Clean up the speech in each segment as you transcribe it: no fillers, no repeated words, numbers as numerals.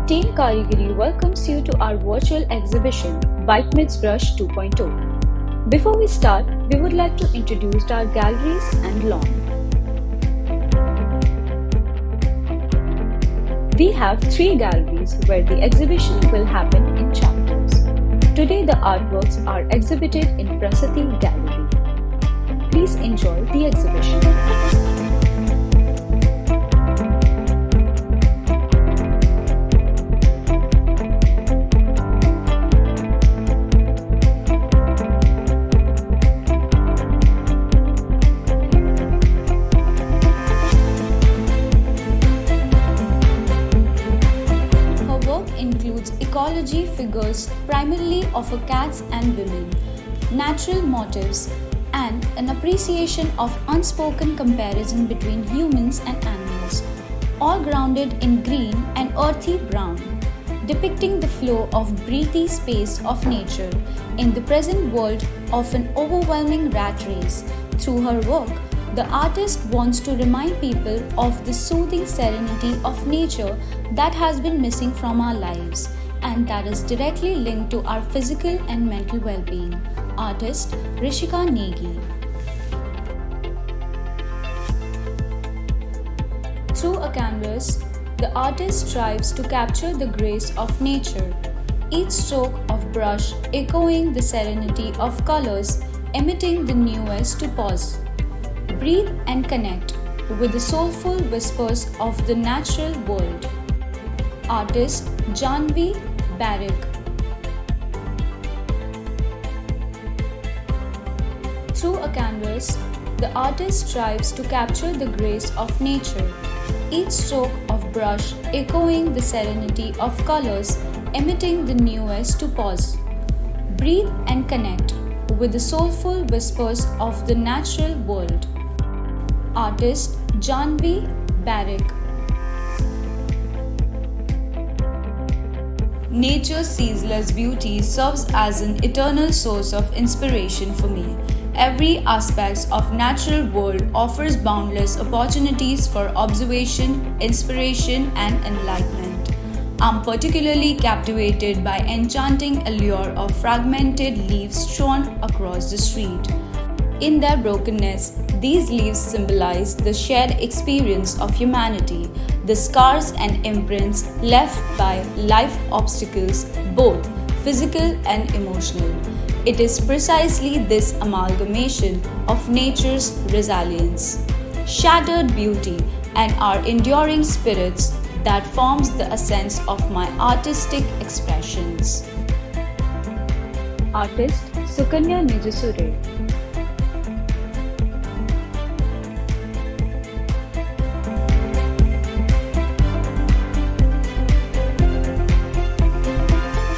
Team Karigiri welcomes you to our virtual exhibition, Byte Meets Brush 2.0. Before we start, we would like to introduce our galleries and lawn. We have 3 galleries where the exhibition will happen in chapters. Today the artworks are exhibited in Prassatti Gallery. Please enjoy the exhibition. Includes ecology figures primarily of cats and women, natural motifs, and an appreciation of unspoken comparison between humans and animals, all grounded in green and earthy brown, depicting the flow of breathy space of nature in the present world of an overwhelming rat race. Through her work, the artist wants to remind people of the soothing serenity of nature that has been missing from our lives and that is directly linked to our physical and mental well-being. Artist Rishika Negi. Through a canvas, the artist strives to capture the grace of nature, each stroke of brush echoing the serenity of colors, emitting the newest to pause. Breathe and connect with the soulful whispers of the natural world. Artist Jahnavi, Barick. Through a canvas, the artist strives to capture the grace of nature, each stroke of brush echoing the serenity of colors, emitting the newest to pause. Breathe and connect with the soulful whispers of the natural world. Artist Jahnavi, Barick. Nature's ceaseless beauty serves as an eternal source of inspiration for me. Every aspect of natural world offers boundless opportunities for observation, inspiration, and enlightenment. I'm particularly captivated by enchanting allure of fragmented leaves strewn across the street. In their brokenness, these leaves symbolize the shared experience of humanity, the scars and imprints left by life obstacles, both physical and emotional. It is precisely this amalgamation of nature's resilience, shattered beauty, and our enduring spirits that forms the essence of my artistic expressions. Artist Sukanya Nijasure.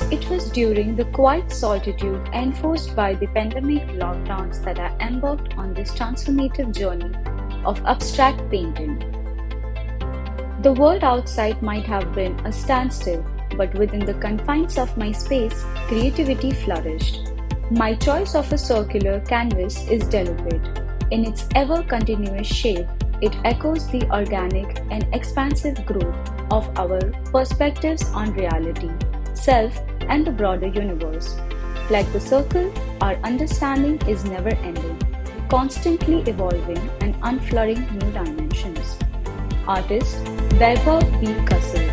It was during the quiet solitude enforced by the pandemic lockdowns that I embarked on this transformative journey of abstract painting. The world outside might have been a standstill, but within the confines of my space, creativity flourished. My choice of a circular canvas is deliberate. In its ever-continuous shape, it echoes the organic and expansive growth of our perspectives on reality, self, and the broader universe. Like the circle, our understanding is never ending, constantly evolving and unfurling new dimensions. Artist Vibhav B. Kasal.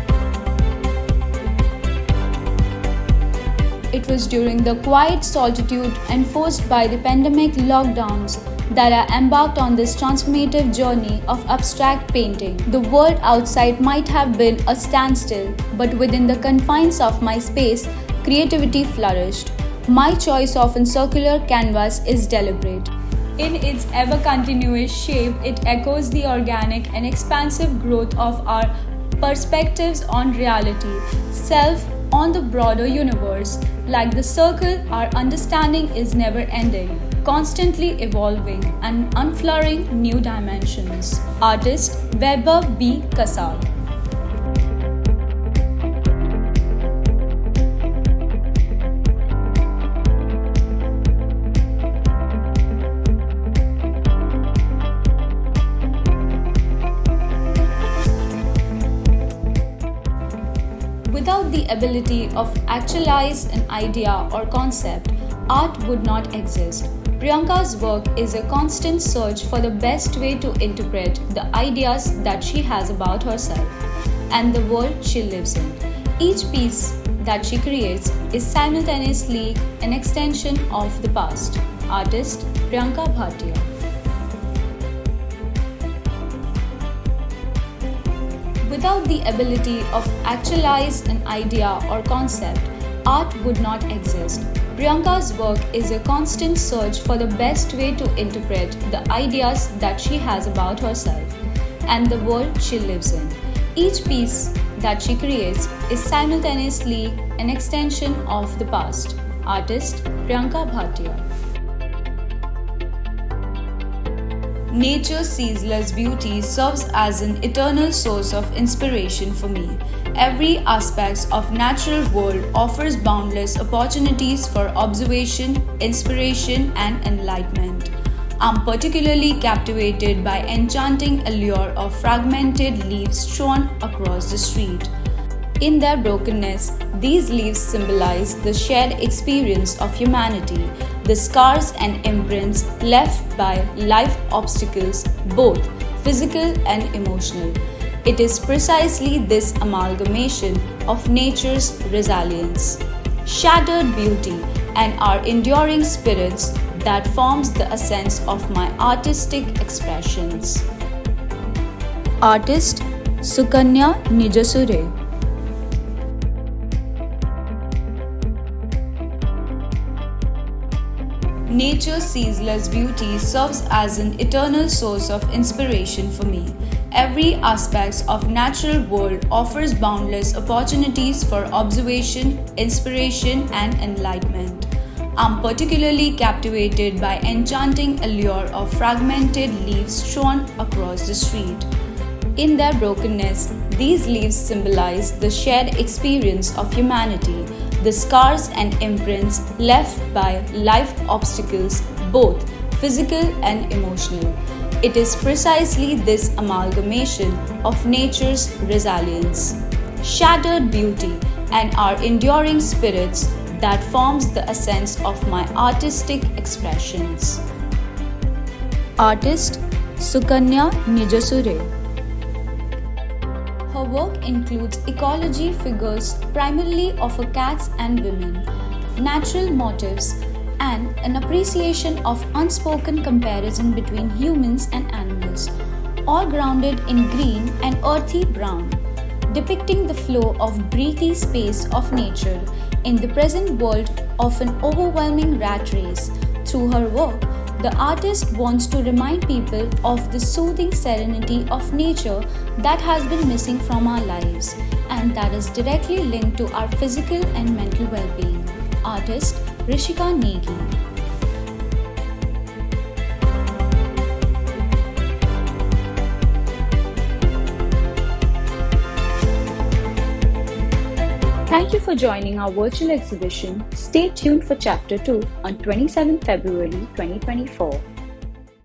It was during the quiet solitude enforced by the pandemic lockdowns that I embarked on this transformative journey of abstract painting. The world outside might have been a standstill, but within the confines of my space, creativity flourished. My choice of a circular canvas is deliberate. In its ever-continuous shape, it echoes the organic and expansive growth of our perspectives on reality, self, on the broader universe. Like the circle, our understanding is never ending, constantly evolving and unfurling new dimensions. Artist Vibhav B. Kasal. the ability of actualize an idea or concept, art would not exist. Priyanka's work is a constant search for the best way to interpret the ideas that she has about herself and the world she lives in. Each piece that she creates is simultaneously an extension of the past. Artist Priyanka Bhatia. Without the ability of actualize an idea or concept, art would not exist. Priyanka's work is a constant search for the best way to interpret the ideas that she has about herself and the world she lives in. Each piece that she creates is simultaneously an extension of the past. Artist Priyanka Bhatia. Nature's ceaseless beauty serves as an eternal source of inspiration for me. Every aspect of natural world offers boundless opportunities for observation, inspiration, and enlightenment. I'm particularly captivated by enchanting allure of fragmented leaves strewn across the street. In their brokenness, these leaves symbolize the shared experience of humanity, the scars and imprints left by life obstacles, both physical and emotional. It is precisely this amalgamation of nature's resilience, shattered beauty, and our enduring spirits that forms the essence of my artistic expressions. Artist Sukanya Nijasure. Nature's ceaseless beauty serves as an eternal source of inspiration for me. Every aspect of natural world offers boundless opportunities for observation, inspiration, and enlightenment. I'm particularly captivated by enchanting allure of fragmented leaves strewn across the street. In their brokenness, these leaves symbolize the shared experience of humanity, the scars and imprints left by life obstacles, both physical and emotional. It is precisely this amalgamation of nature's resilience, shattered beauty, and our enduring spirits that forms the essence of my artistic expressions. Artist Sukanya Nijasure. Her work includes ecology figures primarily of cats and women, natural motifs, and an appreciation of unspoken comparison between humans and animals, all grounded in green and earthy brown, depicting the flow of breathy space of nature in the present world of an overwhelming rat race. Through her work, the artist wants to remind people of the soothing serenity of nature that has been missing from our lives and that is directly linked to our physical and mental well-being. Artist Rishika Negi. Thank you for joining our virtual exhibition. Stay tuned for Chapter 2 on 27 February 2024.